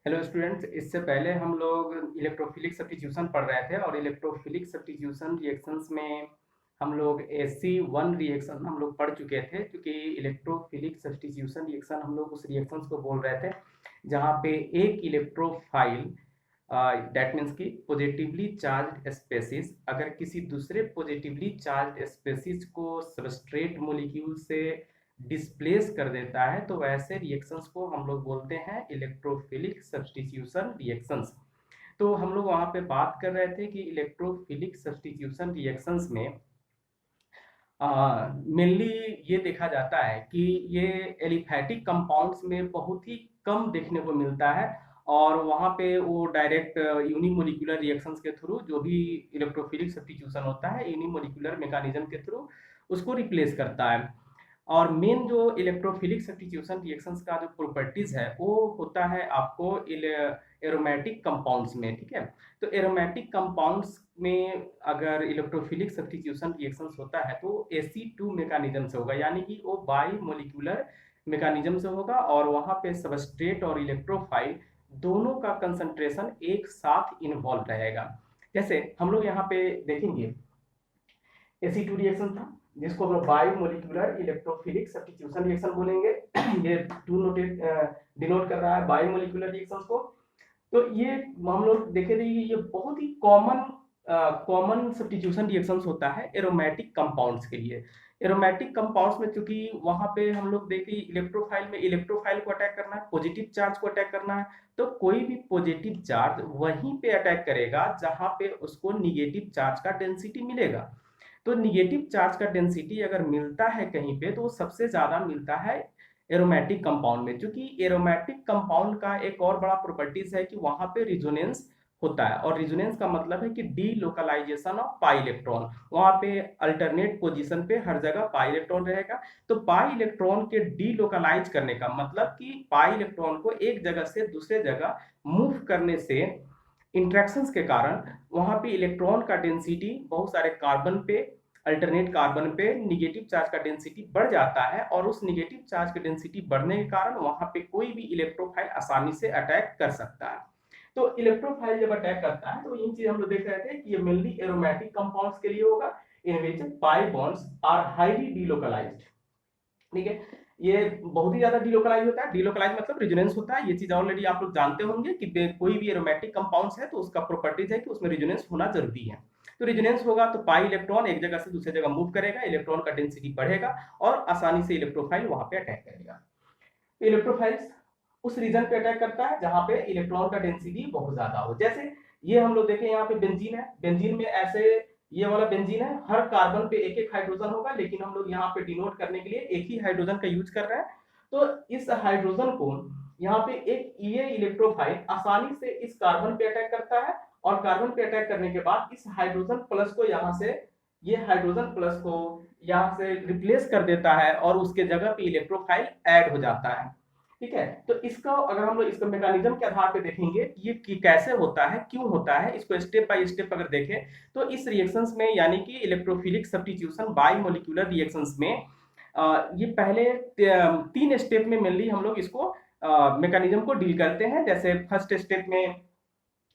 Hello students, इससे पहले हम लोग इलेक्ट्रोफिलिक सब्स्टिट्यूशन पढ़ रहे थे और इलेक्ट्रोफिलिक सब्स्टिट्यूशन रिएक्शंस में हम लोग AC1 रिएक्शन हम लोग पढ़ चुके थे। क्योंकि इलेक्ट्रोफिलिक सब्स्टिट्यूशन रिएक्शन हम लोग उस रिएक्शंस को बोल रहे थे जहाँ पे एक इलेक्ट्रोफाइल दैट मीन्स कि पॉजिटिवली चार्ज स्पेसिस अगर किसी दूसरे पॉजिटिवली चार्ज स्पेसिस को सबस्ट्रेट मॉलिक्यूल से डिस्प्लेस कर देता है, तो वैसे रिएक्शंस को हम लोग बोलते हैं इलेक्ट्रोफिलिक सब्स्टिट्यूशन रिएक्शंस। तो हम लोग वहाँ पे बात कर रहे थे कि इलेक्ट्रोफिलिक सब्स्टिट्यूशन रिएक्शंस में मेनली ये देखा जाता है कि ये एलिफैटिक कंपाउंड्स में बहुत ही कम देखने को मिलता है, और वहाँ पे वो डायरेक्ट यूनिमोलिकुलर रिएक्शंस के थ्रू जो भी इलेक्ट्रोफिलिक सब्स्टिट्यूशन होता है यूनिमोलिकुलर मैकेनिज्म के थ्रू उसको रिप्लेस करता है। और मेन जो इलेक्ट्रोफिलिक सब्स्टिट्यूशन रिएक्शंस का जो प्रॉपर्टीज है वो होता है आपको एरोमेटिक कंपाउंड्स में। ठीक है, तो एरोमेटिक कंपाउंड्स में अगर इलेक्ट्रोफिलिक सब्स्टिट्यूशन रिएक्शंस होता है तो AC2 मैकेनिज्म से होगा, यानी कि वो बाई मोलिकुलर मैकेनिज्म से होगा, और वहाँ पे सबस्ट्रेट और इलेक्ट्रोफाइल दोनों का कंसंट्रेशन एक साथ इन्वॉल्व रहेगा। जैसे हम लोग यहाँ पे देखेंगे AC2 रिएक्शन था जिसको हम लोग by molecular electrophilic substitution reaction बोलेंगे। ये टू नोटेड डिनोट कर रहा है बाई मोलिकुलर रिएक्शंस को। तो ये हम लोग देखे थे ये बहुत ही कॉमन सब्स्टिट्यूशन रिएक्शंस होता है एरोमेटिक कंपाउंड्स के लिए। एरोमेटिक कंपाउंड्स में चूंकि वहां पे हम लोग देखे इलेक्ट्रोफाइल में इलेक्ट्रोफाइल को अटैक करना है, पॉजिटिव चार्ज को अटैक करना है, तो कोई भी पॉजिटिव चार्ज वहीं पे अटैक करेगा जहां पे उसको निगेटिव चार्ज का डेंसिटी मिलेगा। तो निगेटिव चार्ज का डेंसिटी अगर मिलता है कहीं पे तो वो सबसे ज्यादा मिलता है एरोमेटिक कंपाउंड में। क्योंकि एरोमेटिक कंपाउंड का एक और बड़ा प्रॉपर्टीज है कि वहां पे रिजोनेंस होता है, और रिजोनेंस का मतलब है कि delocalization of pi electron. वहां पे अल्टरनेट पोजीशन पे हर जगह पाई इलेक्ट्रॉन रहेगा। तो पाई इलेक्ट्रॉन के डी लोकलाइज करने का मतलब कि पाई इलेक्ट्रॉन को एक जगह से दूसरे जगह मूव करने से इंट्रैक्शंस के कारण वहां पे इलेक्ट्रॉन का डेंसिटी बहुत सारे कार्बन पे अल्टरनेट कार्बन पे निगेटिव चार्ज का डेंसिटी बढ़ जाता है, और उस निगेटिव चार्ज के डेंसिटी बढ़ने के कारण वहां पे कोई भी इलेक्ट्रोफाइल आसानी से अटैक कर सकता है। तो इलेक्ट्रोफाइल जब अटैक करता है तो ये चीज हम लोग देख रहे थे कि ये मेनली एरोमेटिक कंपाउंड्स के लिए होगा in which pi bonds are highly delocalised. ठीक है, ये बहुत ही ज्यादा डीलोकलाइज होता है। डीलोकलाइज मतलब रिजोनेंस होता है, ये चीज ऑलरेडी आप लोग जानते होंगे कि कोई भी एरोमेटिक कंपाउंड्स है तो उसका प्रॉपर्टीज है कि उसमें रिजोनेंस होना जरूरी है। तो रिजोनेंस होगा तो पाई इलेक्ट्रॉन एक जगह से दूसरी जगह मूव करेगा, इलेक्ट्रॉन का डेंसिटी बढ़ेगा और आसानी से इलेक्ट्रोफाइल वहां पे अटैक करेगा। इलेक्ट्रोफाइल्स उस रीजन पे अटैक करता है जहां पे इलेक्ट्रॉन का डेंसिटी बहुत ज्यादा हो। जैसे ये हम लोग देखें यहाँ पे बेंजीन है, बेंजीन में ऐसे ये वाला बेंजीन है, हर कार्बन पे एक एक हाइड्रोजन होगा, लेकिन हम लोग यहाँ पे डिनोट करने के लिए एक ही हाइड्रोजन का यूज कर रहे हैं। तो इस हाइड्रोजन को यहाँ पे एक ये इलेक्ट्रोफाइल आसानी से इस कार्बन पे अटैक करता है, और कार्बन पे अटैक करने के बाद इस हाइड्रोजन प्लस को यहाँ से ये हाइड्रोजन प्लस को यहाँ से रिप्लेस कर देता है और उसके जगह पे इलेक्ट्रोफाइल ऐड हो जाता है। ठीक है, तो इसका अगर हम लोग इसका मैकेनिज्म के आधार पे देखेंगे कि ये कैसे होता है, क्यों होता है, इसको स्टेप बाय स्टेप अगर देखें तो इस रिएक्शंस में यानी कि electrophilic substitution by molecular reactions में ये पहले 3 स्टेप में मेनली हम लोग इसको मैकेनिज्म को डील करते हैं। जैसे फर्स्ट स्टेप में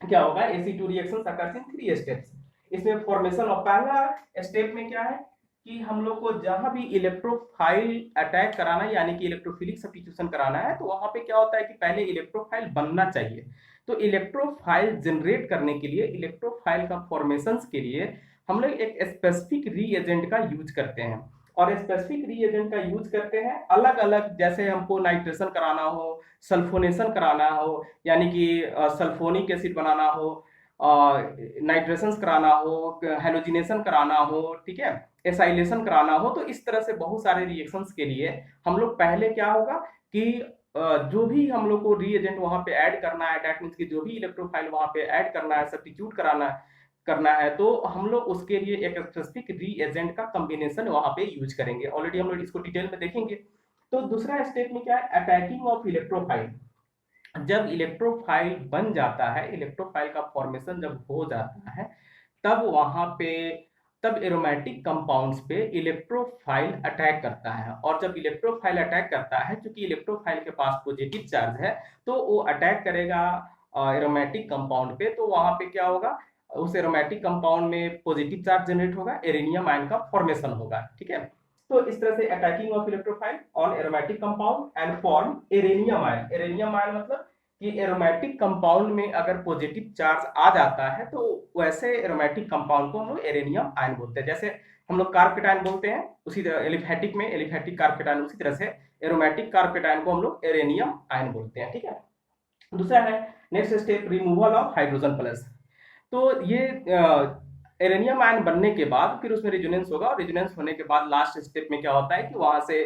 क्या होगा, AC2 reactions occurs in 3 steps. इसमें फॉर्मेशन ऑफ पहला स्टेप में क्या है कि हम लोग को जहां भी इलेक्ट्रोफाइल अटैक कराना है यानी कि इलेक्ट्रोफिलिक सब्स्टिट्यूशन कराना है तो वहां पे क्या होता है कि पहले इलेक्ट्रोफाइल बनना चाहिए। तो इलेक्ट्रोफाइल जनरेट करने के लिए, इलेक्ट्रोफाइल का फॉर्मेशन के लिए हम लोग एक स्पेसिफिक रीएजेंट का यूज करते हैं, और स्पेसिफिक रीएजेंट का यूज करते हैं अलग अलग। जैसे हमको नाइट्रेशन कराना हो, सल्फोनेशन कराना हो यानी कि सल्फोनिक एसिड बनाना हो, नाइट्रेशन कराना हो, हेलोजिनेशन कराना हो, ठीक है, एसाइलेशन कराना हो, तो इस तरह से बहुत सारे रिएक्शंस के लिए हम लोग पहले क्या होगा कि जो भी हम लोग को रीएजेंट वहां पे ऐड करना है, दैट मींस कि जो भी इलेक्ट्रोफाइल वहां पे ऐड करना है, सब्स्टिट्यूट करना है, तो हम लोग उसके लिए एक स्पेसिफिक रीएजेंट का कॉम्बिनेशन वहां पे यूज करेंगे। ऑलरेडी हम लोग इसको डिटेल में देखेंगे। तो दूसरा स्टेप में क्या है, अटैकिंग ऑफ इलेक्ट्रोफाइल। जब इलेक्ट्रोफाइल बन जाता है, इलेक्ट्रोफाइल का फॉर्मेशन जब हो जाता है, तब वहां पे तब एरोमेटिक कंपाउंड्स पे इलेक्ट्रोफाइल अटैक करता है, और जब इलेक्ट्रोफाइल अटैक करता है, क्योंकि इलेक्ट्रोफाइल के पास पॉजिटिव चार्ज है, तो वो अटैक करेगा एरोमेटिक कंपाउंड पे। तो वहां पे क्या होगा, उस एरोमेटिक कंपाउंड में पॉजिटिव चार्ज जनरेट होगा, एरेनियम आयन का फॉर्मेशन होगा। ठीक है, तो इस तरह से attacking of electrophile on aromatic compound and form arenium ion. Arenium ion मतलब कि एरोमेटिक कंपाउंड में अगर पॉजिटिव चार्ज आ जाता है तो वैसे एरोमेटिक कंपाउंड को हम लोग एरेनियम आयन बोलते हैं। जैसे हम लोग कार्पेटाइन बोलते हैं, उसी तरह एलिफेटिक में एलिफेटिक कार्पेटाइन, उसी तरह से एरोमेटिक कार्पेटाइन को हम लोग एरेनियम आयन बोलते हैं। ठीक है, दूसरा है next step removal of hydrogen plus. तो ये एरेनियम आयन बनने के बाद फिर उसमें रेजोनेंस होगा, और रेजोनेंस होने के बाद लास्ट स्टेप में क्या होता है कि वहां से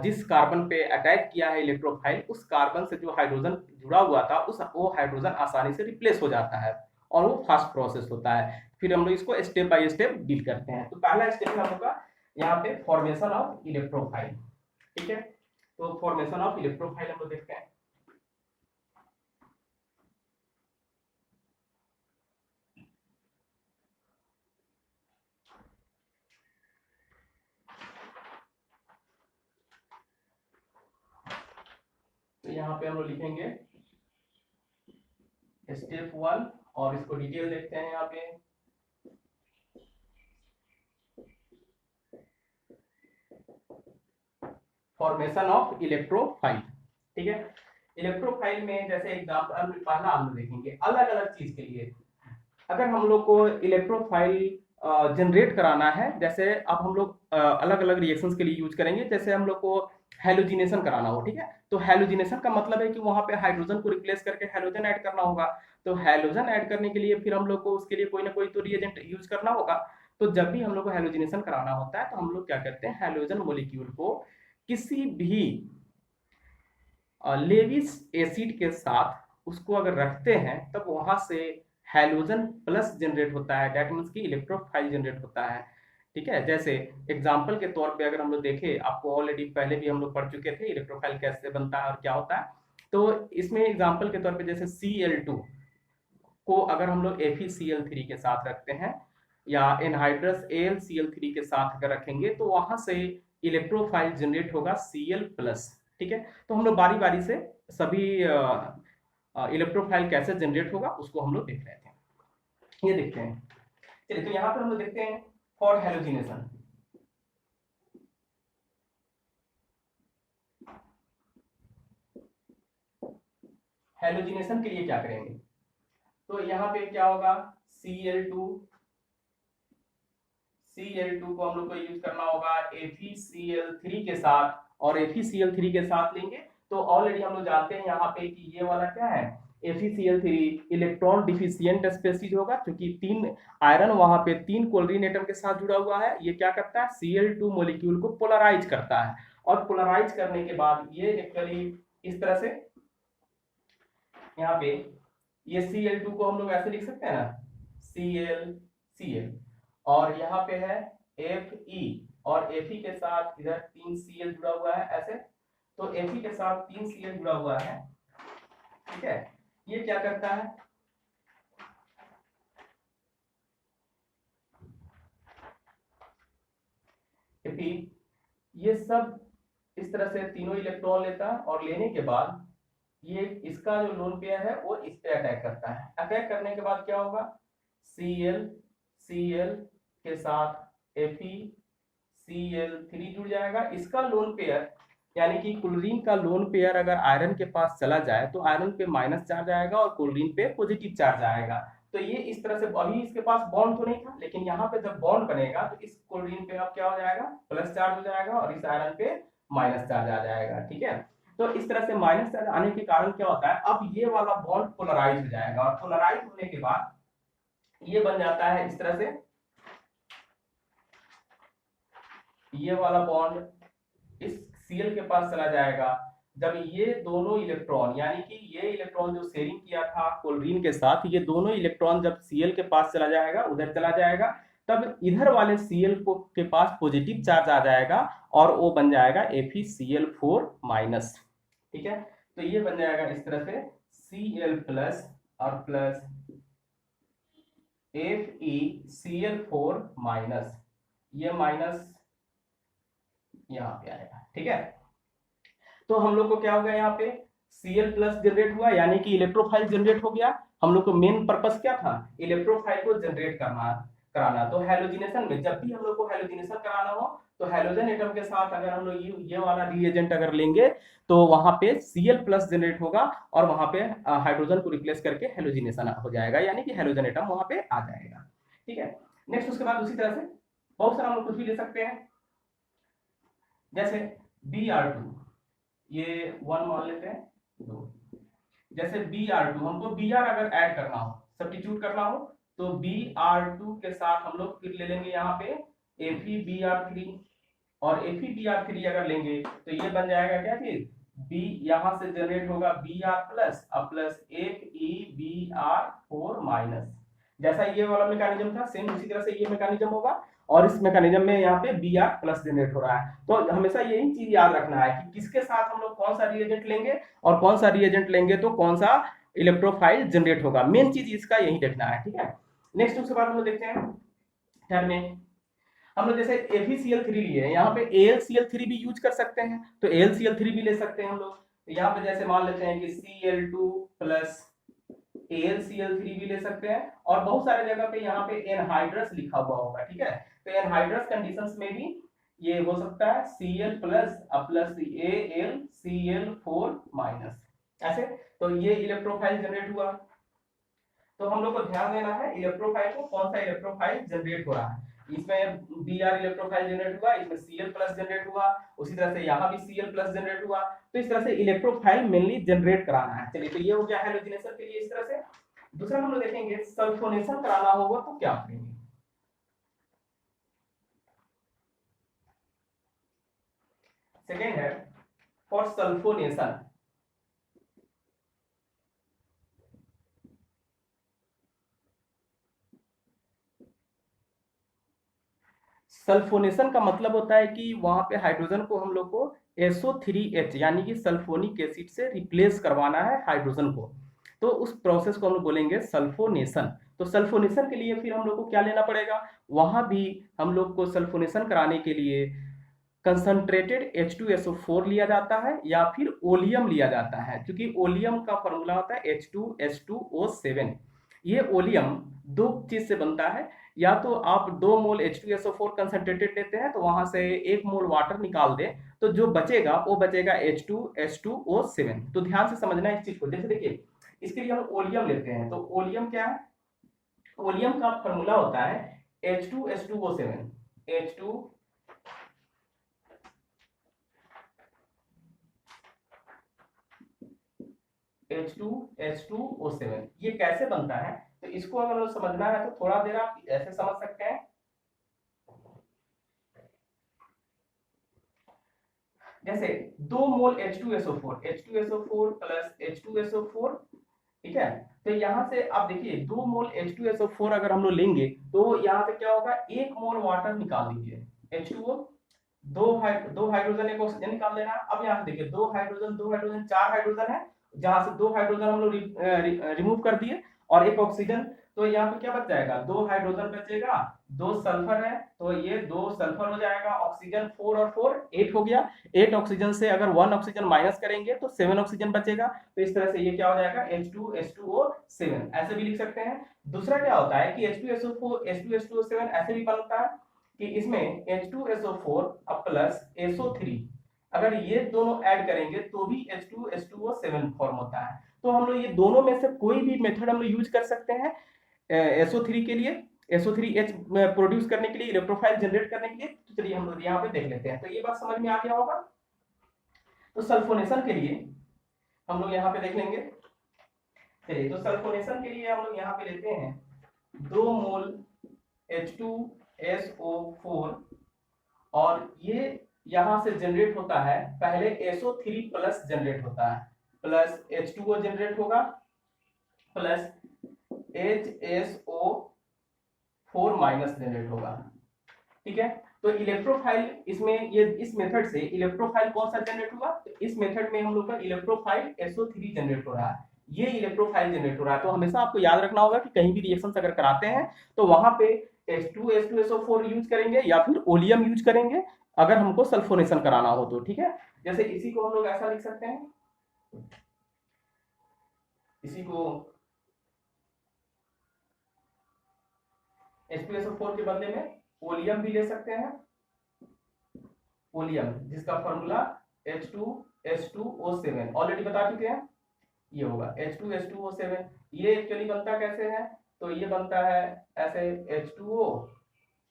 जिस कार्बन पे अटैक किया है इलेक्ट्रोफाइल, उस कार्बन से जो हाइड्रोजन जुड़ा हुआ था वो हाइड्रोजन आसानी से रिप्लेस हो जाता है, और वो फास्ट प्रोसेस होता है। फिर हम लोग इसको स्टेप बाय स्टेप डील करते हैं। तो पहला स्टेप है हम लोग का यहाँ पे फॉर्मेशन ऑफ इलेक्ट्रोफाइल। ठीक है, तो फॉर्मेशन ऑफ इलेक्ट्रोफाइल हम लोग देखते हैं। तो यहाँ पे हम लोग लिखेंगे स्टेप 1, और इसको डिटेल देखते हैं यहाँ पे। Formation of electrophile. ठीक है, इलेक्ट्रोफाइल में जैसे एग्जांपल पहला हम लोग देखेंगे अलग अलग चीज के लिए। अगर हम लोग को इलेक्ट्रोफाइल जनरेट कराना है, जैसे अब हम लोग अलग अलग रिएक्शंस के लिए यूज करेंगे, जैसे हम लोग को हैलोजिनेशन कराना हो। ठीक है, तो हैलोजिनेशन का मतलब है कि वहां पे हाइड्रोजन को रिप्लेस करके हैलोजन ऐड करना होगा। तो हैलोजन ऐड करने के लिए फिर हम लोग को उसके लिए कोई ना कोई तो रिएजेंट यूज करना होगा। तो जब भी हम लोग को हैलोजिनेशन कराना होता है तो हम लोग क्या करते हैं, हैलोजन मोलिक्यूल को किसी भी लेविस एसिड के साथ उसको अगर रखते हैं, तब वहां से हैलोजन प्लस जनरेट होता है, दैट मीन्स की इलेक्ट्रोफाइल जनरेट होता है। ठीक है, जैसे एग्जांपल के तौर पे अगर हम लोग देखें, आपको ऑलरेडी पहले भी हम लोग पढ़ चुके थे इलेक्ट्रोफाइल कैसे बनता है और क्या होता है। तो इसमें एग्जांपल के तौर पे जैसे Cl2 को अगर हम लोग FeCl3 के साथ रखते हैं, या एनहाइड्रस AlCl3 के साथ अगर रखेंगे, तो वहां से इलेक्ट्रोफाइल जनरेट होगा Cl+। ठीक है, तो हम लोग बारी बारी से सभी इलेक्ट्रोफाइल कैसे जनरेट होगा उसको हम लोग देख रहे थे। ये देखते हैं, चलिए तो यहाँ पर हम लोग देखते हैं फॉर हैलोजिनेशन। हैलोजिनेशन के लिए क्या करेंगे, तो यहाँ पे क्या होगा, Cl2 को हम लोग को यूज करना होगा FeCl3 के साथ, और FeCl3 के साथ लेंगे तो ऑलरेडी हम लोग जानते हैं यहाँ पे कि ये वाला क्या है, FeCl3 इलेक्ट्रॉन डिफिशियंट स्पेसीज होगा, क्योंकि 3 आयरन वहां पे 3 क्लोरीन एटम के साथ जुड़ा हुआ है। ये क्या करता है, Cl2 मॉलिक्यूल को पोलराइज करता है, और पोलराइज करने के बाद ये एक्चुअली इस तरह से यहाँ पे ये Cl2 को हम लोग ऐसे लिख सकते हैं ना, Cl, और यहाँ पे है Fe, और Fe के साथ इधर 3 Cl जुड़ा हुआ है ऐसे, तो Fe के साथ 3 Cl जुड़ा हुआ है। ठीक है, ये क्या करता है, Fe ये सब इस तरह से तीनों इलेक्ट्रॉन लेता है, और लेने के बाद ये इसका जो लोन पेयर है वो इस पे अटैक करता है। अटैक करने के बाद क्या होगा, Cl के साथ FeCl3 जुड़ जाएगा। इसका लोन पेयर यानी कि क्लोरीन का लोन पेयर अगर आयरन के पास चला जाए तो आयरन पे माइनस चार्ज आएगा और क्लोरीन पे पॉजिटिव चार्ज आएगा। तो ये इस तरह से, अभी इसके पास बॉन्ड तो नहीं था, लेकिन यहाँ पे जब बॉन्ड बनेगा तो इस क्लोरीन पे अब क्या हो जाएगा, प्लस चार्ज हो जाएगा, और इस आयरन पे माइनस चार्ज आ जाएगा। ठीक है, तो इस तरह से माइनस चार्ज आने के कारण क्या होता है, अब ये वाला बॉन्ड पोलराइज हो जाएगा, और पोलराइज होने के बाद ये बन जाता है इस तरह से, ये वाला बॉन्ड इस Cl के पास चला जाएगा। जब ये दोनों इलेक्ट्रॉन यानी कि ये इलेक्ट्रॉन जो शेयरिंग किया था क्लोरीन के साथ, ये दोनों इलेक्ट्रॉन जब Cl के पास चला जाएगा, उधर चला जाएगा, तब इधर वाले Cl को के पास पॉजिटिव चार्ज आ जाएगा, और वो बन जाएगा FeCl4-। ठीक है, तो ये बन जाएगा इस तरह से Cl+ और प्लस FeCl4 माइनस, ये माइनस यहाँ पे आएगा, ठीक है। तो हम लोग को क्या हो गया यहाँ पे Cl प्लस जनरेट हुआ, यानी कि इलेक्ट्रोफाइल जनरेट हो गया। हम लोग को मेन पर्पस क्या था, इलेक्ट्रोफाइल को जनरेट कराना। तो हैलोजिनेशन में जब भी हम लोग को हैलोजिनेशन कराना हो तो हैलोजन एटम के साथ अगर हम लोग ये वाला रिएजेंट अगर लेंगे तो वहां पे Cl प्लस जनरेट होगा और वहां पे हाइड्रोजन को रिप्लेस करके हैलोजिनेशन हो जाएगा, यानी कि हैलोजन एटम वहां पे आ जाएगा, ठीक है। नेक्स्ट उसके बाद उसी तरह से बहुत सारा हम लोग कुछ भी ले सकते हैं, जैसे Br2, ये 1 मान लेते हैं 2। जैसे Br2 हमको Br अगर ऐड करना हो, सब्स्टिट्यूट करना हो, तो Br2 के साथ हम लोग फिर ले लेंगे यहाँ पे FeBr3, और FeBr3 अगर लेंगे तो ये बन जाएगा क्या चीज, B यहाँ से जनरेट होगा Br प्लस अब प्लस FeBr4 माइनस। जैसा ये वाला मैकेनिज्म था सेम उसी तरह से ये मैकेनिज्म होगा, और इस मैकेनिज्म में यहाँ पे Br प्लस जनरेट हो रहा है। तो हमेशा यही चीज याद रखना है कि किसके साथ हम लोग कौन सा रिएजेंट लेंगे और कौन सा रिएजेंट लेंगे तो कौन सा इलेक्ट्रोफाइल जनरेट होगा, मेन चीज इसका यही देखना है, ठीक है। नेक्स्ट उसके बाद हम लोग देखते हैं थर्ड में, हम लोग जैसे FeCl3 लिए हैं, यहाँ पे AlCl3 भी यूज कर सकते हैं, तो AlCl3 भी ले सकते हैं हम लोग। तो यहाँ पे जैसे मान लेते हैं कि Cl2 प्लस AlCl3 भी ले सकते हैं, और बहुत सारे जगह पे यहाँ पे एनहाइड्रस लिखा हुआ होगा, ठीक है। तो एनहाइड्रस कंडीशंस में भी ये हो सकता है Cl plus plus AlCl4 minus, ऐसे। तो ये इलेक्ट्रोफाइल जनरेट हुआ। तो हम लोग को ध्यान देना है इलेक्ट्रोफाइल को, कौन सा इलेक्ट्रोफाइल जनरेट हो रहा है। इसमें Br इलेक्ट्रोफाइल जनरेट हुआ, इसमें Cl प्लस जनरेट हुआ, उसी तरह से यहाँ भी Cl प्लस जनरेट हुआ। तो इस तरह से इलेक्ट्रोफाइल मेनली जनरेट कराना है। चलिए, तो ये हो गया हैलोजिनेशन के लिए इस तरह से। दूसरा हम लोग देखेंगे सल्फोनेशन कराना होगा तो क्या करेंगे। सेकेंड है फॉर सल्फोनेशन, सल्फोनेशन का मतलब होता है कि वहां पे हाइड्रोजन को हम लोग को SO3H यानी कि सल्फोनिक एसिड से रिप्लेस करवाना है हाइड्रोजन को, तो उस प्रोसेस को हम लोग बोलेंगे सल्फोनेशन। तो सल्फोनेशन के लिए फिर हम लोग को क्या लेना पड़ेगा, वहां भी हम लोग को सल्फोनेशन कराने के लिए कंसंट्रेटेड H2SO4 लिया जाता है या फिर ओलियम लिया जाता है, क्योंकि ओलियम का फॉर्मूला होता है H2S2O7। ये ओलियम दो चीज से बनता है, या तो आप 2 मोल H2SO4 कंसंट्रेटेड लेते हैं तो वहां से 1 मोल वाटर निकाल दें, तो जो बचेगा वो बचेगा H2S2O7। तो ध्यान से समझना है इस चीज को। जैसे देखिए इसके लिए हम ओलियम लेते हैं, तो ओलियम क्या है, ओलियम का फॉर्मूला होता है H2S2O7, H2S2O7। ये कैसे बनता है, तो इसको अगर समझना है तो थोड़ा देर आप ऐसे समझ सकते हैं। जैसे 2 मोल H2SO4 प्लस H2SO4, ठीक है। तो यहाँ से आप देखिए 2 मोल H2SO4 अगर हम लोग लेंगे तो यहाँ से क्या होगा, 1 मोल वाटर निकाल दीजिए H2O, दो हाइड्रोजन एक ऑक्सीजन निकाल लेना। अब यहाँ से देखिए दो हाइड्रोजन 4 हाइड्रोजन है, जहां से 2 हाइड्रोजन हम लोग रिमूव कर दिए और एक ऑक्सीजन, तो यहाँ पे क्या बच जाएगा, 2 हाइड्रोजन बचेगा, 2 सल्फर है तो ये 2 सल्फर हो जाएगा, ऑक्सीजन 4 और 4 8 हो गया। 8 ऑक्सीजन से अगर 1 ऑक्सीजन माइनस करेंगे तो 7 ऑक्सीजन बचेगा। तो इस तरह से ये क्या हो जाएगा H2S2O7, ऐसे भी लिख सकते हैं। दूसरा क्या होता है कि H2SO7 ऐसे भी बनता है कि इसमें H2SO4 प्लस SO3 अगर ये दोनों ऐड करेंगे तो भी H2SO7 फॉर्म होता है। तो हम लोग ये दोनों में से कोई भी मेथड हम लोग यूज कर सकते हैं SO3 के लिए, SO3H प्रोड्यूस करने के लिए, इलेक्ट्रोफाइल जनरेट करने के लिए। तो चलिए हम लोग यहाँ पे देख लेते हैं, तो ये बात समझ में आ गया होगा। तो सल्फोनेशन के लिए हम लोग यहाँ पे देख लेंगे। चलिए, तो सल्फोनेशन के लिए हम लोग यहाँ पे लेते हैं 2 मोल H2SO4, और ये यहां से जनरेट होता है, पहले SO3 प्लस जनरेट होता है, प्लस H2O जनरेट होगा, प्लस HSO4 माइनस जनरेट होगा, ठीक है। तो इलेक्ट्रोफाइल इसमें ये इस मेथड से इलेक्ट्रोफाइल कौन सा जनरेट हुआ, तो इस मेथड में हम लोग का इलेक्ट्रोफाइल SO3 जनरेट हो रहा है। ये इलेक्ट्रोफाइल जनरेट हो रहा है। तो हमेशा आपको याद रखना होगा कि कहीं भी रिएक्शन अगर कराते हैं तो वहां पे H2SO4 यूज करेंगे या फिर ओलियम यूज करेंगे अगर हमको सल्फोनेशन कराना हो तो। ठीक है, जैसे इसी को हम लोग ऐसा लिख सकते हैं, इसी को H2SO4 के बदले में ओलियम भी ले सकते हैं, ओलियम जिसका फॉर्मूला H2S2O7 ऑलरेडी बता चुके हैं, ये होगा H2S2O7। ये एक्चुअली बनता कैसे है, तो ये बनता है ऐसे H2O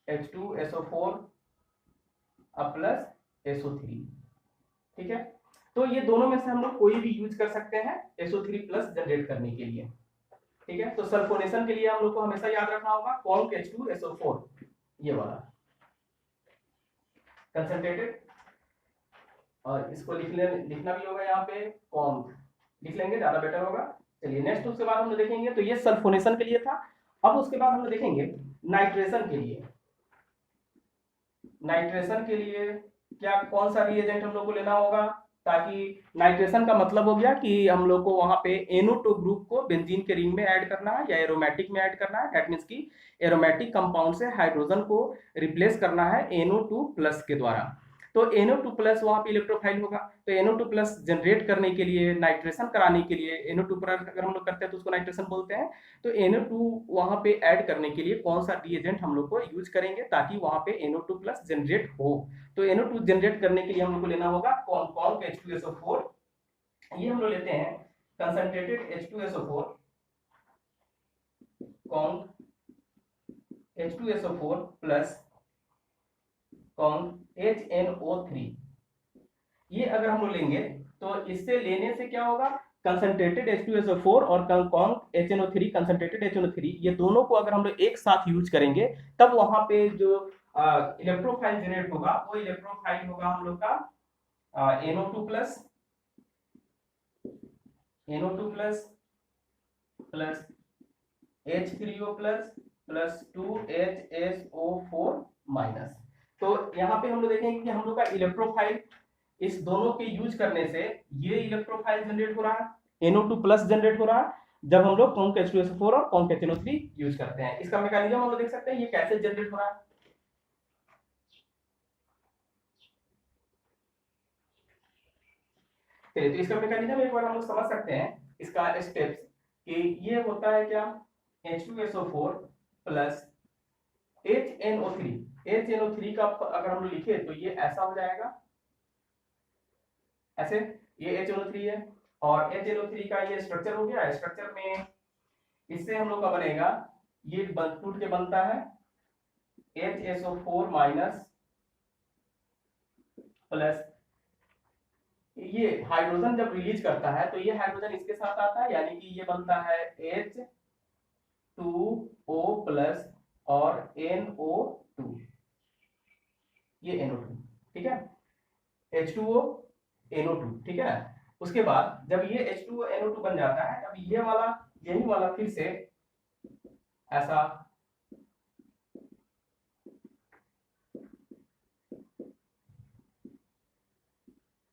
H2SO4 अब प्लस SO3। ठीक है, तो ये दोनों में से हम लोग कोई भी यूज कर सकते हैं SO3 प्लस जनरेट करने के लिए। ठीक है, तो सल्फोनेशन के लिए हम लोग को हमेशा याद रखना होगा कॉन्क H2SO4, ये वाला कंसंट्रेटेड, और इसको लिखना भी होगा यहाँ पे कॉन्क लिख लेंगे, ज्यादा बेटर होगा। चलिए नेक्स्ट, उसके बाद हम लोग देखेंगे, तो ये सल्फोनेशन के लिए था। अब उसके बाद हम लोग देखेंगे नाइट्रेशन के लिए। नाइट्रेशन के लिए क्या कौन सा रिएजेंट हम लोग को लेना होगा, ताकि नाइट्रेशन का मतलब हो गया कि हम लोग को वहां पे NO2 ग्रुप को बेंजीन के रिंग में ऐड करना है या एरोमेटिक में ऐड करना है। दैट मीन्स की एरोमेटिक कंपाउंड से हाइड्रोजन को रिप्लेस करना है NO2 प्लस के द्वारा। तो NO2 प्लस वहां पे इलेक्ट्रोफाइल होगा, तो NO2 प्लस जनरेट करने के लिए, नाइट्रेशन कराने के लिए, NO2 प्लस अगर हम लोग करते हैं तो उसको नाइट्रेशन बोलते हैं। तो NO2 वहां पे ऐड करने के लिए कौन सा रिएजेंट हम लोग को यूज करेंगे ताकि वहां पे NO2 प्लस जनरेट हो, तो NO2 जनरेट करने के लिए हम लोग को लेना होगा कॉन्क H2SO4। ये हम लोग लेते हैं concentrated H2SO4, conc H2SO4 plus conc HNO3। ये अगर हम लोग लेंगे तो इससे लेने से क्या होगा, कंसंट्रेटेड H2SO4 और कॉन्क HNO3, कंसंट्रेटेड HNO3, ये दोनों को अगर हम लोग एक साथ यूज करेंगे तब वहां पे जो इलेक्ट्रोफाइल जनरेट होगा वो इलेक्ट्रोफाइल होगा हम लोग का NO2 plus, NO2 plus plus H3O plus plus 2HSO4 minus. तो यहाँ पे हम लोग देखेंगे कि हम लोग का इलेक्ट्रोफाइल इस दोनों के यूज करने से ये इलेक्ट्रोफाइल जनरेट हो रहा है, NO2 प्लस जनरेट हो रहा है जब हम लोग कॉन्क H2SO4 और कॉन्क HNO3 यूज करते हैं। इसका मैकेनिज्म हम लोग देख सकते हैं ये कैसे जनरेट हो रहा है। चलिए, तो इसका मैकेनिज्म एक बार हम लोग समझ सकते हैं, इसका स्टेप्स, कि ये होता है क्या, H2SO4 प्लस HNO3। HNO3 का अगर हम लोग लिखे तो ये ऐसा हो जाएगा, ऐसे, ये HNO3 है और HNO3 का ये स्ट्रक्चर हो गया। स्ट्रक्चर में इससे हम लोग का बनेगा, ये टूट के बनता है HSO4 माइनस प्लस, ये हाइड्रोजन जब रिलीज करता है तो ये हाइड्रोजन इसके साथ आता है, यानी कि ये बनता है H2O प्लस और NO2, ये NO2। ठीक है, H2O NO2। ठीक है, उसके बाद जब ये H2O NO2 बन जाता है, तब ये वाला, यही वाला फिर से ऐसा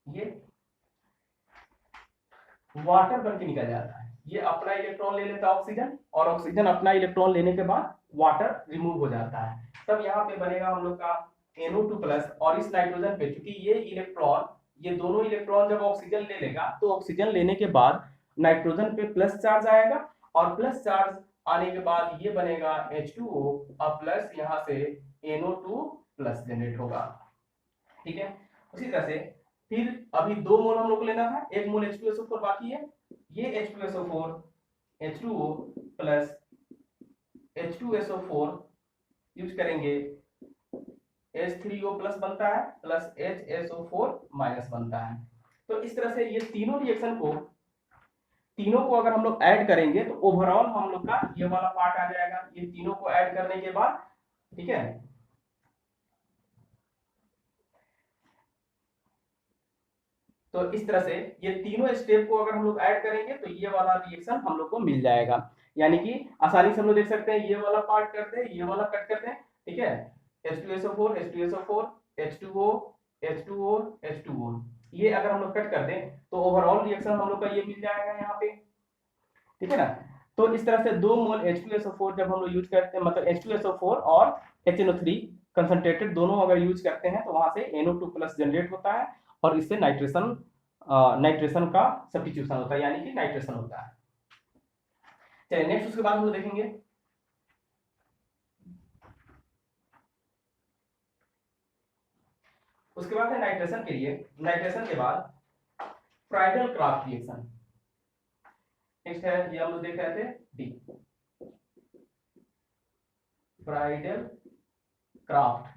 ये वाटर बन के निकल जाता है। ये अपना इलेक्ट्रॉन ले लेता है ऑक्सीजन, और ऑक्सीजन अपना इलेक्ट्रॉन लेने के बाद वाटर रिमूव हो जाता है। तब यहाँ पे बनेगा हम लोग का NO2 प्लस, और इस नाइट्रोजन पे चूंकि ये इलेक्ट्रॉन, ये दोनों इलेक्ट्रॉन जब ऑक्सीजन ले लेगा तो ऑक्सीजन लेने के बाद नाइट्रोजन पे प्लस चार्ज आएगा, और प्लस चार्ज आने के बाद ये बनेगा H2O और प्लस यहाँ से NO2 प्लस जनरेट होगा। ठीक है, उसी तरह से फिर अभी 2 मोल हम लोग को लेना था, 1 मोल H2SO4 बाकी है। ये H2SO4 H2O plus H2SO4 use करेंगे, H3O प्लस बनता है प्लस HSO4 माइनस बनता है। तो इस तरह से ये तीनों रिएक्शन को, तीनों को अगर हम लोग ऐड करेंगे तो ओवरऑल हम लोग का ये वाला पार्ट आ जाएगा, ये तीनों को ऐड करने के बाद। ठीक है, तो इस तरह से ये तीनों स्टेप को अगर हम लोग ऐड करेंगे तो ये वाला रिएक्शन हम लोग को मिल जाएगा, यानी कि आसानी से हम लोग देख सकते हैं, ये वाला पार्ट कर दे, ये वाला कट कर दे। ठीक है, H2SO4 H2SO4 H2O H2O H2O, ये अगर हम लोग कट कर दें तो ओवरऑल रिएक्शन हम लोग का ये मिल जाएगा यहाँ पे। ठीक है ना। तो इस तरह से 2 मोल H2SO4 जब हम लोग यूज करते हैं, मतलब H2SO4 और HNO3 कंसंट्रेटेड दोनों अगर यूज करते हैं तो वहां से NO2 प्लस जनरेट होता है और इससे नाइट्रेशन का सब्स्टिट्यूशन होता है, यानी कि नाइट्रेशन होता है। चलिए नेक्स्ट उसके बाद हम लोग देखेंगे उसके बाद है नाइट्रेशन के लिए, नाइट्रेशन के बाद फ्राइडल क्राफ्ट रिएक्शन। नेक्स्ट है ये हम लोग देख रहे थे D, Friedl craft.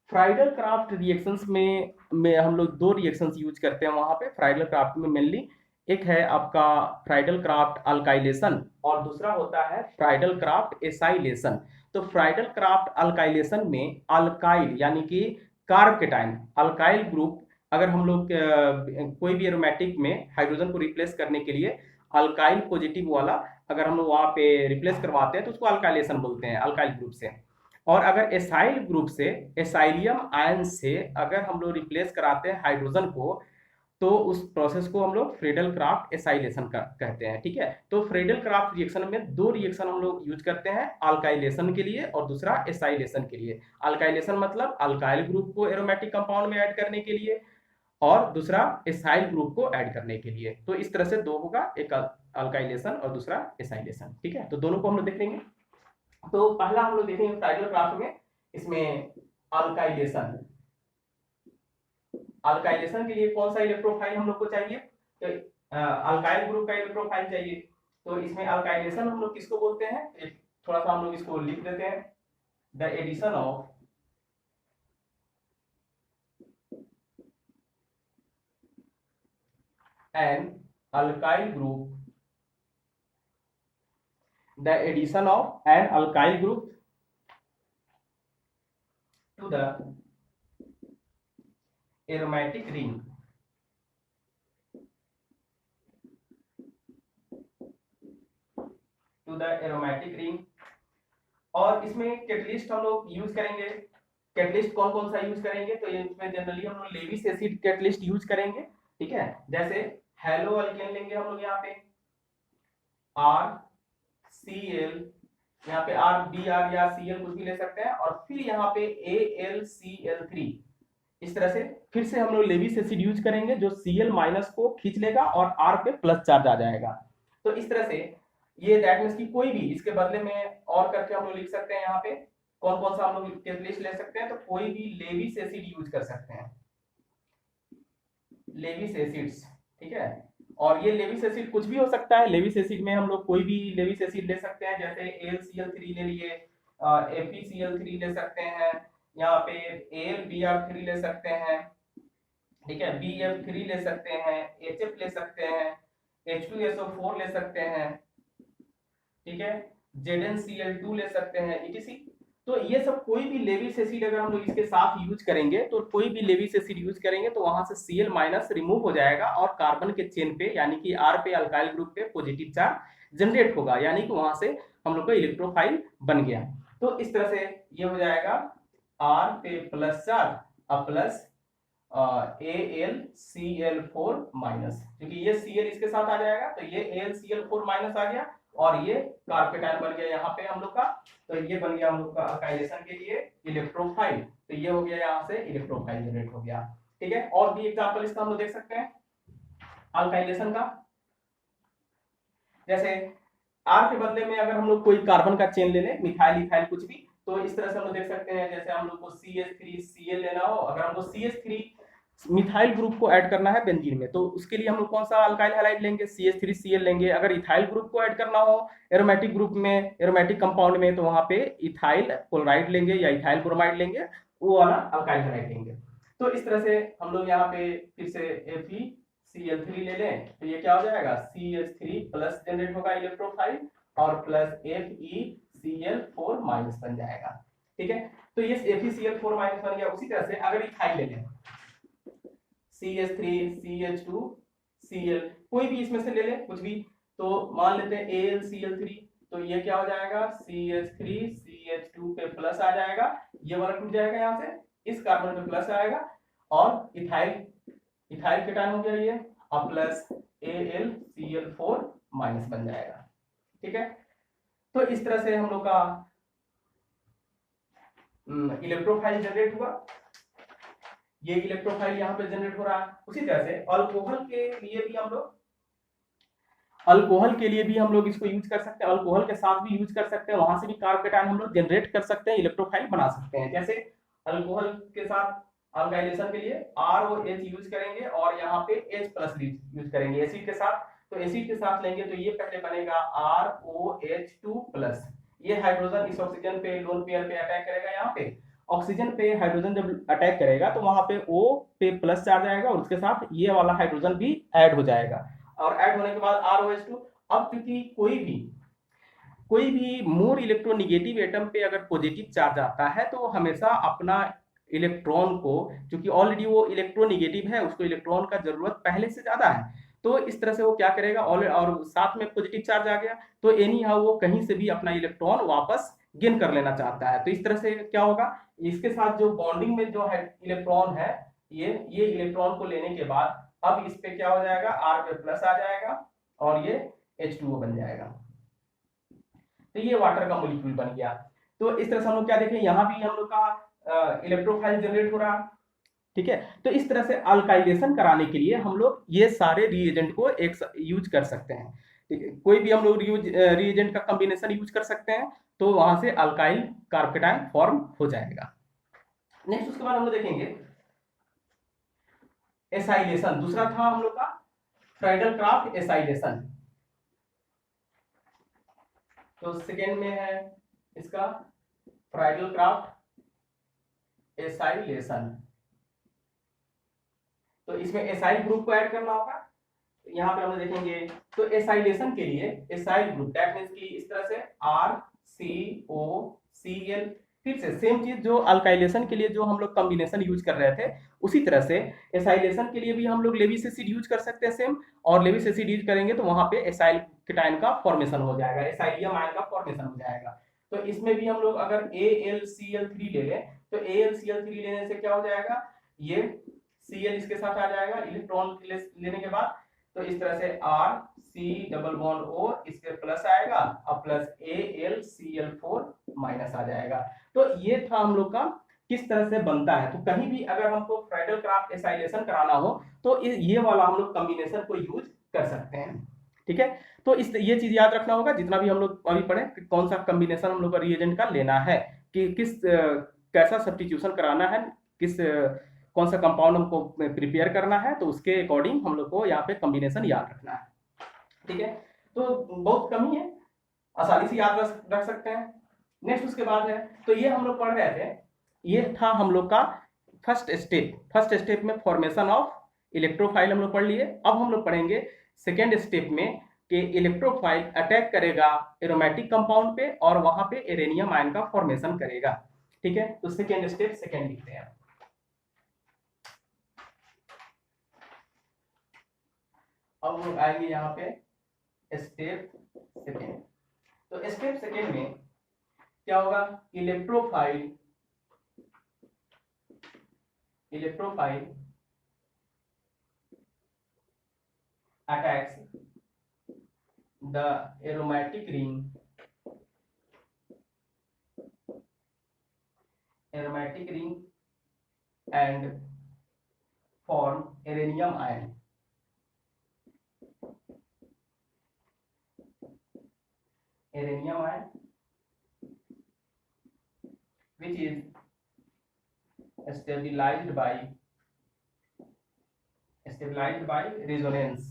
Friedl craft reactions में हम लोग 2 रिएक्शंस यूज करते हैं वहां पे फ्राइडल क्राफ्ट में मेनली। एक है आपका फ्राइडल क्राफ्ट अल्काइलेशन और दूसरा होता है फ्राइडल क्राफ्ट एसाइलेशन। तो फ्राइडल क्राफ्ट अल्काइलेशन में अल्काइल यानी कि कार्बकेटाइन अल्काइल ग्रुप, अगर हम लोग कोई भी एरोमेटिक में हाइड्रोजन को रिप्लेस करने के लिए अल्काइल पॉजिटिव वाला अगर हम लोग वहां पे रिप्लेस करवाते हैं तो उसको अल्काइलेशन बोलते हैं अल्काइल ग्रुप से। और अगर एसाइल ग्रुप से एसाइलियम आयन से अगर हम लोग रिप्लेस कराते हैं हाइड्रोजन को तो उस प्रोसेस को हम लोग फ्रेडल क्राफ्ट एसाइलेशन कहते हैं। ठीक है, तो फ्रेडल क्राफ्ट रिएक्शन में 2 रिएक्शन हम लोग यूज करते हैं, अल्काइलेशन के लिए और दूसरा एसाइलेशन के लिए। अल्काइलेशन मतलब अल्काइल ग्रुप को एरोमेटिक कंपाउंड में ऐड करने के लिए और दूसरा एसाइल ग्रुप को ऐड करने के लिए। तो इस तरह से 2 होगा, एक अल्काइलेशन और दूसरा एसाइलेशन। ठीक है, तो दोनों को हम लोग देख लेंगे। तो पहला हम लोग देखेंगे फ्राइडल क्राफ्ट में, इसमें अल्काइलेशन। अल्काइलेशन के लिए कौन सा इलेक्ट्रोफाइल हम लोग को चाहिए, तो अल्काइल ग्रुप का इलेक्ट्रोफाइल चाहिए। तो इसमें अल्काइलेशन हम लोग किसको बोलते हैं, थोड़ा सा हम लोग इसको लिख देते हैं, the addition of an alkyl group, the addition of an alkyl group to the aromatic ring, to the aromatic ring। और इसमें कैटलिस्ट हम लोग यूज करेंगे। कैटलिस्ट कौन कौन सा यूज करेंगे, तो इसमें जनरली हम लोग लेविस एसिड कैटलिस्ट यूज करेंगे। ठीक है, जैसे हेलो अल्केन लेंगे हम लोग यहाँ पे आर सी एल, यहाँ पे आर बी आर या सी एल कुछ भी ले सकते हैं, और फिर यहाँ पे ए एल सी एल 3। इस तरह से फिर से हम लोग लेविस एसिड यूज करेंगे जो Cl माइनस को खींच लेगा और R पे प्लस चार्ज आ जाएगा। तो इस तरह से ये दैट मींस की कोई भी इसके बदले में और करके हम लोग लिख सकते हैं। यहाँ पे कौन कौन सा हम लोग कैटलिस्ट ले सकते हैं, तो कोई भी लेविस एसिड यूज कर सकते हैं, लेविस एसिड्स। ठीक है, और ये लेविस एसिड कुछ भी हो सकता है। लेविस एसिड में हम लोग कोई भी लेविस एसिड ले सकते हैं, जैसे AlCl3 ले लिए, FeCl3 ले सकते हैं, यहाँ पे AlBr3 ले सकते हैं। ठीक है, BF3 ले सकते हैं, HF ले सकते हैं, H2SO4 ले सकते हैं। ठीक है, ZnCl2 ले सकते हैं, etc। तो ये सब कोई भी लेविस एसिड अगर हम लोग इसके साथ यूज करेंगे, तो कोई भी लेविस एसिड यूज करेंगे तो वहां से Cl माइनस रिमूव हो जाएगा और कार्बन के चेन पे यानी कि R पे अल्काइल ग्रुप पे पॉजिटिव चार्ज जनरेट होगा, यानी कि वहां से हम लोग का इलेक्ट्रोफाइल बन गया। तो इस तरह से ये हो जाएगा R पे प्लस चार्ज और प्लस AlCl4 माइनस, क्योंकि ये Cl इसके साथ आ जाएगा तो ये AlCl4 माइनस आ गया और ये कार्बेटाइन बन गया यहाँ पे हम लोग का। तो ये बन गया हम लोग का अल्काइलेशन के लिए इलेक्ट्रोफाइल। तो ये हो गया यहाँ से इलेक्ट्रोफाइल जनरेट हो गया। ठीक है, और भी एग्जांपल इसका हम लोग देख सकते हैं अल्काइलेशन का। जैसे R के बदले में अगर हम लोग कोई कार्बन का चेन ले लें, मिथाइल इथाइल कुछ भी, तो इस तरह से हम लोग देख सकते हैं। जैसे हम लोग को CH3Cl लेना हो, अगर हमको CH3 मिथाइल ग्रुप को ऐड करना है बेंजीन में, तो उसके लिए हम लोग कौन सा अल्काइल हैलाइड लेंगे, CH3Cl लेंगे। अगर इथाइल ग्रुप को ऐड करना हो एरोमेटिक ग्रुप में, एरोमेटिक कंपाउंड में, तो वहां पे इथाइल क्लोराइड लेंगे या इथाइल ब्रोमाइड लेंगे, वो वाला अल्काइल हैलाइड लेंगे। तो इस तरह से हम लोग यहाँ पे फिर से FeCl3 ले लें, तो ये क्या हो जाएगा, CH3 प्लस जनरेट होगा इलेक्ट्रोफाइल और प्लस FeCl4 माइनस बन जाएगा। ठीक है, तो ये FeCl4 माइनस बन गया। उसी तरह से अगर इथाइल ले लें, CH3 CH2 Cl, कोई भी इसमें से ले ले कुछ भी, तो मान लेते हैं AlCl3, तो ये क्या हो जाएगा, CH3 CH2 पे प्लस आ जाएगा, ये वाला टूट जाएगा यहाँ से, इस कार्बन पे प्लस आएगा और इथाइल इथाइल केटायन हो गया ये, अब प्लस AlCl4 माइनस बन जाएगा। ठीक है, तो इस तरह से हम लोग का इलेक्ट्रोफाइल जनरेट हुआ। ये इलेक्ट्रोफाइल यहाँ पे जनरेट हो रहा है। उसी तरह से अल्कोहल के लिए भी हम लोग इसको यूज कर सकते हैं, अल्कोहल के साथ भी यूज कर सकते हैं, वहां से भी कार्ब केटायन हम लोग जनरेट कर सकते हैं, इलेक्ट्रोफाइल बना सकते हैं। जैसे अल्कोहल के साथ अल्काइलेशन के लिए ROH यूज करेंगे और यहाँ पे H+ यूज करेंगे। एसिड के साथ, तो एसिड के साथ लेंगे तो ये पहले बनेगा ROH2+। ये हाइड्रोजन इस ऑक्सीजन पे लोन पेयर पे अटैक करेगा, यहाँ पे ऑक्सीजन पे हाइड्रोजन जब अटैक करेगा तो वहां पे O पे प्लस चार्ज आएगा और उसके साथ ये वाला हाइड्रोजन भी ऐड हो जाएगा, और ऐड होने के बाद ROH2। अब क्योंकि कोई भी मोर इलेक्ट्रोनिगेटिव एटम पे अगर पॉजिटिव चार्ज आता है तो हमेशा अपना इलेक्ट्रॉन को, क्योंकि ऑलरेडी वो इलेक्ट्रोनिगेटिव है, उसको इलेक्ट्रॉन का जरूरत पहले से ज्यादा है, तो इस तरह से वो क्या करेगा, और साथ में पॉजिटिव चार्ज आ गया तो एनी हाउ वो कहीं से भी अपना इलेक्ट्रॉन वापस गेन कर लेना चाहता है। तो इस तरह से क्या होगा, इसके साथ जो बॉन्डिंग में जो है इलेक्ट्रॉन है, ये इलेक्ट्रॉन को लेने के बाद अब इस पे क्या हो जाएगा, R पे प्लस आ जाएगा और ये H2O बन जाएगा। तो ये वाटर का मॉलिक्यूल बन गया। तो इस तरह से हम लोग क्या देखें, यहाँ भी हम लोग का इलेक्ट्रोफाइल जनरेट हो रहा है। ठीक है, तो इस तरह से अल्काइलेशन कराने के लिए हम लोग ये सारे रिएजेंट को एक यूज कर सकते हैं। ठीक है, कोई भी हम लोग रिएजेंट का कॉम्बिनेशन यूज कर सकते हैं, तो वहां से अल्काइल कार्ब केटायन फॉर्म हो जाएगा। नेक्स्ट उसके बाद हम लोग देखेंगे एसाइलेशन। दूसरा था हम लोग का फ्राइडल क्राफ्ट एसाइलेशन। तो सेकेंड में है इसका फ्राइडल क्राफ्ट एसाइलेशन। तो इसमें एसाइल ग्रुप को ऐड करना होगा। यहाँ पे हम देखेंगे तो एसाइलेशन के लिए एसाइल ग्रुप दैट मींस कि इस तरह से RCOCl, फिर से सेम चीज जो अल्काइलेशन के लिए जो हम लोग कॉम्बिनेशन यूज कर रहे थे, उसी तरह से एसाइलेशन के लिए भी हम लोग लेविस एसिड यूज कर सकते हैं सेम, और लेविस एसिड यूज करेंगे तो वहां पे एसाइल केटायन का फॉर्मेशन हो जाएगा, एसाइलियम आयन का फॉर्मेशन हो जाएगा। तो इसमें भी हम लोग अगर AlCl3 ले लें तो AlCl3 लेने से क्या हो जाएगा, ये Cl इसके साथ आ जाएगा इलेक्ट्रॉन लेने के बाद, तो इस तरह से RC⋅O इसके प्लस आएगा और प्लस AlCl4 माइनस आ जाएगा। तो ये था हम लोग का किस तरह से बनता है। तो कहीं भी अगर हमको फ्राइडल क्राफ्ट एसाइलेशन कराना हो तो ये वाला हम लोग कॉम्बिनेशन को यूज कर सकते हैं। ठीक है, तो ये चीज याद रखना होगा जितना भी हम लोग अभी पढ़े कि कौन सा कॉम्बिनेशन हम लोग का रिएजेंट का लेना है, कि कैसा सब्स्टिट्यूशन कराना है, कौन सा कंपाउंड हमको प्रिपेयर करना है, तो उसके अकॉर्डिंग हम लोग को यहाँ पे कॉम्बिनेशन याद रखना है। ठीक है, तो बहुत कम ही है, आसानी से याद रख सकते हैं। नेक्स्ट उसके बाद है, तो ये हम लोग पढ़ रहे थे, ये था हम लोग का फर्स्ट स्टेप में फॉर्मेशन ऑफ इलेक्ट्रोफाइल हम लोग पढ़ लिए। अब हम लोग पढ़ेंगे सेकेंड स्टेप में कि इलेक्ट्रोफाइल अटैक करेगा एरोमेटिक कंपाउंड पे और वहां पे एरेनियम आयन का फॉर्मेशन करेगा। ठीक है, तो सेकेंड स्टेप सेकेंड लिखते हैं। अब हम लोग आएंगे यहाँ पे स्टेप सेकेंड। तो स्टेप सेकेंड में क्या होगा, electrophile attacks the aromatic ring and form arénium ion. Which is stabilized by resonance.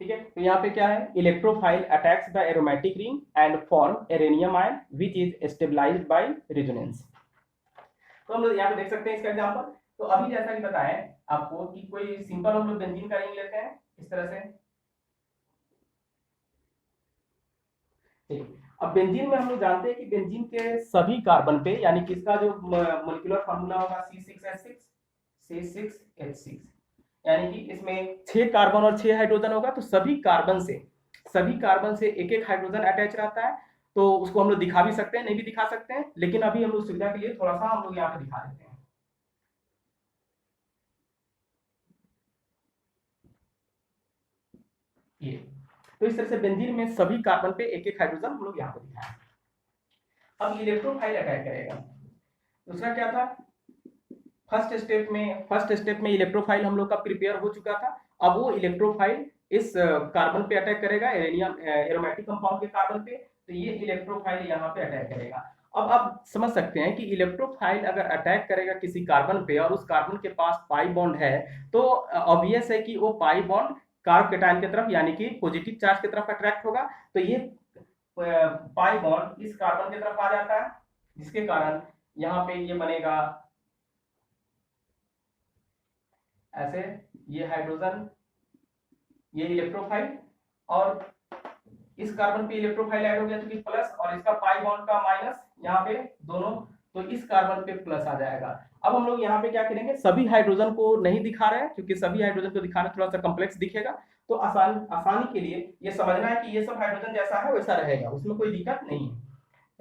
ठीक है, तो यहाँ पे क्या है, electrophile attacks the aromatic ring and form arenium ion which is stabilised by resonance. तो हम लोग यहाँ पे देख सकते हैं इसका एग्जांपल। तो अभी जैसा कि बताएं आपको कि कोई सिंपल हम लोग बेंजीन का रिंग लेते हैं इस तरह से। ठीक, अब बेंजीन में हम लोग जानते हैं कि बेंजीन के सभी कार्बन पे, यानी कि इसका जो मॉलिक्यूलर फार्मूला होगा C6H6, यानी कि इसमें 6 कार्बन और 6 हाइड्रोजन होगा, तो सभी कार्बन से एक एक हाइड्रोजन अटैच रहता है तो उसको हम लोग दिखा भी सकते हैं, नहीं भी दिखा सकते हैं, लेकिन अभी हम लोग सुविधा के लिए थोड़ा सा हम लोग यहाँ पे दिखा देते हैं। ये तो इस तरह से बेंजीन में सभी कार्बन पे एक एक हाइड्रोजन हम लोग यहाँ पे दिखाए। अब इलेक्ट्रोफाइल अटैक करेगा। दूसरा क्या था, फर्स्ट स्टेप में इलेक्ट्रोफाइल हम लोग का प्रिपेयर हो चुका था। अब वो इलेक्ट्रोफाइल इस कार्बन पे अटैक करेगा, एरेनियम एरोमेटिक कंपाउंड के कार्बन पे, तो ये इलेक्ट्रोफाइल यहाँ पे अटैक करेगा। अब आप समझ सकते हैं कि इलेक्ट्रोफाइल अगर अटैक करेगा किसी कार्बन पे और उस कार्बन के पास पाई बॉन्ड है, तो ऑब्वियस है कि वो पाई बॉन्ड कार्ब केटायन की तरफ यानी कि पॉजिटिव चार्ज की तरफ अट्रैक्ट होगा। तो ये पाई बॉन्ड इस कार्बन की तरफ आ जाता है, जिसके कारण यहाँ पे ये बनेगा ऐसे, ये हाइड्रोजन, ये इलेक्ट्रोफाइल, और इस कार्बन पे इलेक्ट्रोफाइल ऐड हो गया तो कि प्लस, और इसका पाई बॉन्ड का माइनस यहाँ पे दोनों, तो इस कार्बन पे प्लस आ जाएगा। अब हम लोग यहाँ पे क्या करेंगे, सभी हाइड्रोजन को नहीं दिखा रहे हैं क्योंकि सभी हाइड्रोजन को दिखाना थोड़ा सा कॉम्प्लेक्स दिखेगा, तो आसानी के लिए ये समझना है कि ये सब हाइड्रोजन जैसा है वैसा रहेगा, उसमें कोई दिक्कत नहीं है।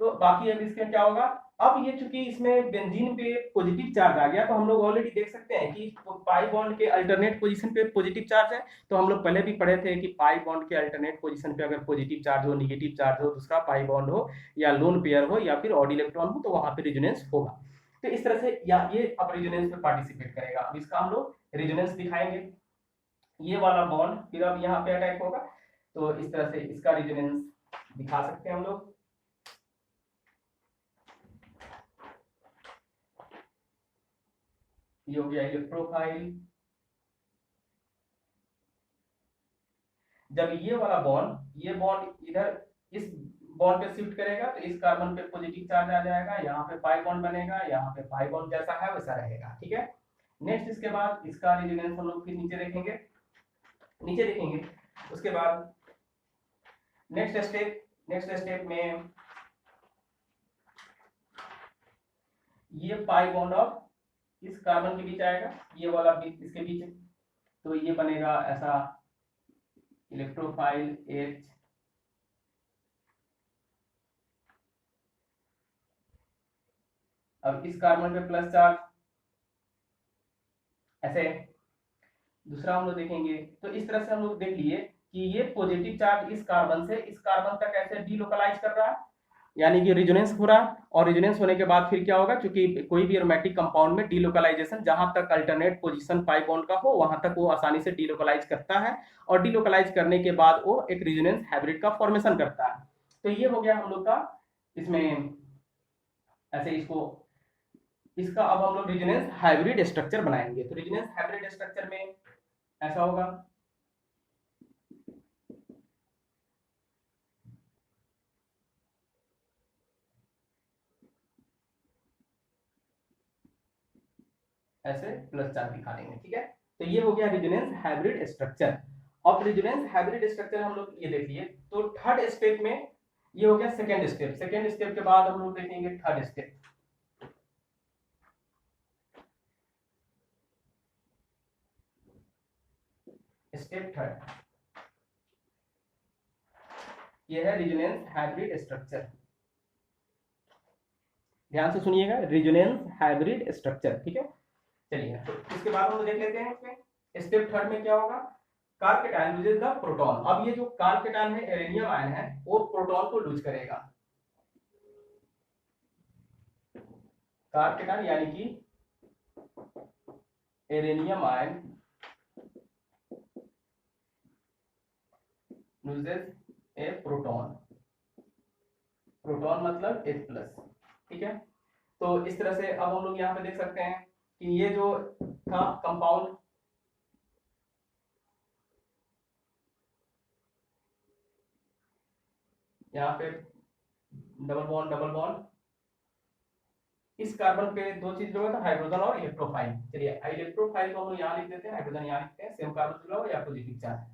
तो बाकी अब इसका क्या होगा, अब ये चूंकि इसमें बेंजीन पे पॉजिटिव चार्ज आ गया, तो हम लोग ऑलरेडी देख सकते हैं कि पाई बॉन्ड के अल्टरनेट पोजीशन पे पॉजिटिव चार्ज है। तो हम लोग पहले भी पढ़े थे कि पाई बॉन्ड के अल्टरनेट पोजीशन पे अगर पॉजिटिव चार्ज हो, निगेटिव चार्ज हो, दूसरा पाई बॉन्ड हो, या लोन पेयर हो, या फिर ऑड इलेक्ट्रॉन हो, तो वहां पे रेजोनेंस होगा। तो इस तरह से या ये अब रेजोनेंस में पार्टिसिपेट करेगा। अब इसका हम लोग रेजोनेंस दिखाएंगे, ये वाला बॉन्ड फिर अब यहाँ पे अटैक होगा, तो इस तरह से इसका रेजोनेंस दिखा सकते हैं हम लोग। ये हो गया इलेक्ट्रोफाइल। जब ये वाला बॉन्ड, ये बॉन्ड इधर इस बॉन्ड पे शिफ्ट करेगा, तो इस कार्बन पे पॉजिटिव चार्ज आ जाएगा, यहाँ पे पाई बॉन्ड बनेगा, यहाँ पे पाई बॉन्ड जैसा है वैसा रहेगा, ठीक है। नेक्स्ट इसके बाद इसका रेजोनेंस हम लोग फिर नीचे देखेंगे। उसके बाद नेक्स्ट स्टेप में ये पाई बॉन्ड ऑफ इस कार्बन के बीच आएगा, ये वाला इसके बीच, तो ये बनेगा ऐसा इलेक्ट्रोफाइल H, अब इस कार्बन पे प्लस चार्ज ऐसे। दूसरा हम लोग देखेंगे, तो इस तरह से हम लोग देख लिए कि ये पॉजिटिव चार्ज इस कार्बन से इस कार्बन तक ऐसे डीलोकलाइज कर रहा है, यानी कि रेजोनेंस हो रहा है, और रेजोनेंस होने के बाद फिर क्या होगा, क्योंकि कोई भी एरोमेटिक कंपाउंड में डीलोकलाइजेशन जहां तक अल्टरनेट पोजीशन पाई बॉन्ड का हो वहां तक वो आसानी से डीलोकलाइज करता है, और डीलोकलाइज करने के बाद वो एक रेजोनेंस हाइब्रिड का फॉर्मेशन करता है। तो ये हो गया हम लोग का इसमें ऐसे इसका अब हम लोग रेजोनेंस हाइब्रिड स्ट्रक्चर बनाएंगे। तो रेजोनेंस हाइब्रिड स्ट्रक्चर में ऐसा होगा, ऐसे प्लस चार्ज दिखा देंगे, ठीक है। तो ये हो गया रेजोनेंस हाइब्रिड स्ट्रक्चर। अब रेजोनेंस हाइब्रिड स्ट्रक्चर हम लोग ये देख लिए, तो थर्ड स्टेप में ये हो गया सेकेंड स्टेप के बाद हम लोग देखेंगे थर्ड स्टेप। स्टेप थर्ड ये है रेजोनेंस हाइब्रिड स्ट्रक्चर। ध्यान से सुनिएगा, रेजोनेंस हाइब्रिड स्ट्रक्चर, ठीक है। चलिए, तो इसके बाद हम लोग देख लेते हैं इसमें स्टेप थर्ड में क्या होगा, carb cation loses the proton. अब ये जो कार्ब केटायन है, एरेनियम आयन है, वो प्रोटॉन को लूज करेगा। कार्ब केटायन यानी कि एरेनियम आयन लूजेस ए प्रोटॉन, प्रोटॉन मतलब H+, ठीक है। तो इस तरह से अब हम लोग यहाँ पे देख सकते हैं कि ये जो था कंपाउंड, यहाँ पे डबल बॉन्ड, इस कार्बन पे दो चीज जो है, हाइड्रोजन और इलेक्ट्रोफाइल। चलिए, इलेक्ट्रोफाइल को हम लोग यहाँ लिख देते हैं, हाइड्रोजन यहाँ लिखते हैं, सेम कार्बन जुड़ा हो या पॉजिटिव चार्ज।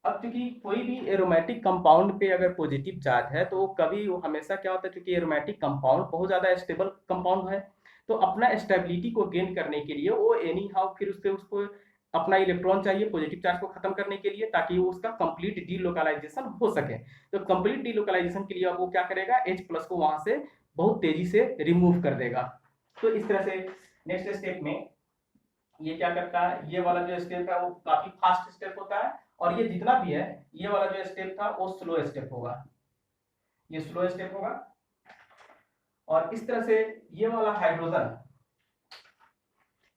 अब चूंकि कोई भी एरोमेटिक कंपाउंड पे अगर पॉजिटिव चार्ज है, तो कभी वो हमेशा क्या होता है, क्योंकि एरोमेटिक कंपाउंड बहुत ज्यादा स्टेबल कंपाउंड है, तो अपना स्टेबिलिटी को गेन करने के लिए वो एनी हाउ फिर उसको अपना इलेक्ट्रॉन चाहिए पॉजिटिव चार्ज को खत्म करने के लिए, ताकि वो उसका कंप्लीट डीलोकलाइजेशन हो सके। तो कंप्लीट डीलोकलाइजेशन के लिए अब वो क्या करेगा, H प्लस को वहां से बहुत तेजी से रिमूव कर देगा। तो इस तरह से नेक्स्ट स्टेप में ये क्या करता है, ये वाला जो स्टेप है वो काफी फास्ट स्टेप होता है, और ये जितना भी है ये वाला जो स्टेप था वो स्लो स्टेप होगा, ये स्लो स्टेप होगा। और इस तरह से ये वाला हाइड्रोजन,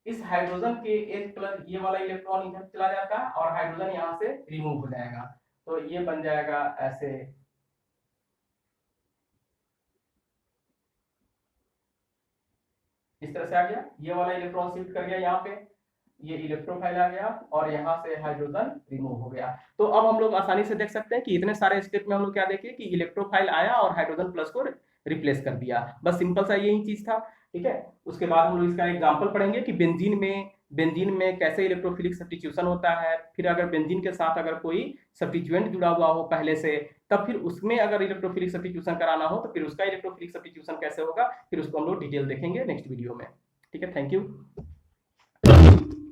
इस हाइड्रोजन के H प्लस ये वाला इलेक्ट्रॉन इधर चला जाता है और हाइड्रोजन यहां से रिमूव हो जाएगा। तो ये बन जाएगा ऐसे, इस तरह से आ गया, ये वाला इलेक्ट्रॉन शिफ्ट कर गया यहाँ पे, ये इलेक्ट्रोफाइल आ गया और यहाँ से हाइड्रोजन रिमूव हो गया। तो अब हम लोग आसानी से देख सकते हैं कि इतने सारे स्टेप में हम लोग क्या देखे कि इलेक्ट्रोफाइल आया और हाइड्रोजन प्लस को रिप्लेस कर दिया, बस सिंपल सा यही चीज था। ठीक है, उसके बाद हम लोग इसका एग्जाम्पल पढ़ेंगे कि बेंजीन में कैसे इलेक्ट्रोफिलिक सब्स्टिट्यूशन होता है, फिर अगर बेंजीन के साथ अगर कोई सब्स्टिट्यूएंट जुड़ा हुआ हो पहले से, तब फिर उसमें अगर इलेक्ट्रोफिलिक सब्स्टिट्यूशन कराना हो तो फिर उसका इलेक्ट्रोफिलिक सब्स्टिट्यूशन कैसे होगा, फिर उसको हम लोग डिटेल देखेंगे नेक्स्ट वीडियो में। ठीक है, थैंक यू।